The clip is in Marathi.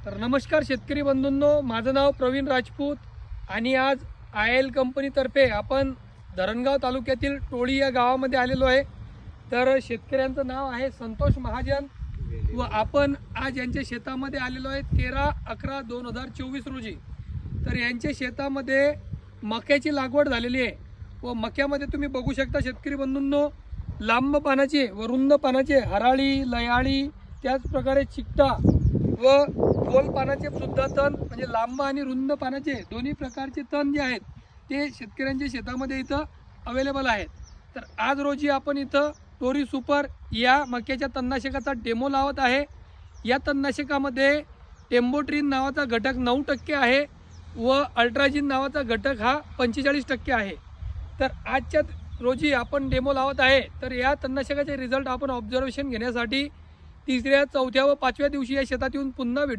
तर नमस्कार शेतकरी बंधूंनो, माझं नाव प्रवीण राजपूत आणि आज IL कंपनीतर्फे आपण धरणगाव तालुक्यातील टोळी या गावामध्ये आलेलो आहे। तर शेतकऱ्यांचं नाव आहे संतोष महाजन व आपण आज यांच्या शेतामध्ये आलेलो आहे 13/11/2024 रोजी। तर यांच्या शेतामध्ये मक्याची लागवड झालेली आहे व मक्यामध्ये तुम्ही बघू शकता शेतकरी बंधूंनो, लांब पानाचे व रुंद पानाचे हराळी लयाळी त्याच प्रकारे चिकटा व गोल पानाचे सुद्धा तण म्हणजे लांब आणि रुंद पानाचे दोन्ही प्रकारचे तण जे आहेत ते शेतकऱ्यांच्या शेतामध्ये इथं अवेलेबल आहेत। तर आज रोजी आपण इथं टोरी सुपर या मक्याच्या तणनाशकाचा डेमो लावत आहे। या तणनाशकामध्ये टेम्बोट्रिन नावाचा घटक 9% आहे व अल्ट्राजिन नावाचा घटक हा 45% आहे। तर आजच्या रोजी आपण डेमो लावत आहे। तर या तणनाशकाचे रिझल्ट आपण ऑब्झर्वेशन घेण्यासाठी 3ऱ्या 4थ्या व 5व्या दिवशी या शेतात येऊन पुन्हा व्हिडिओ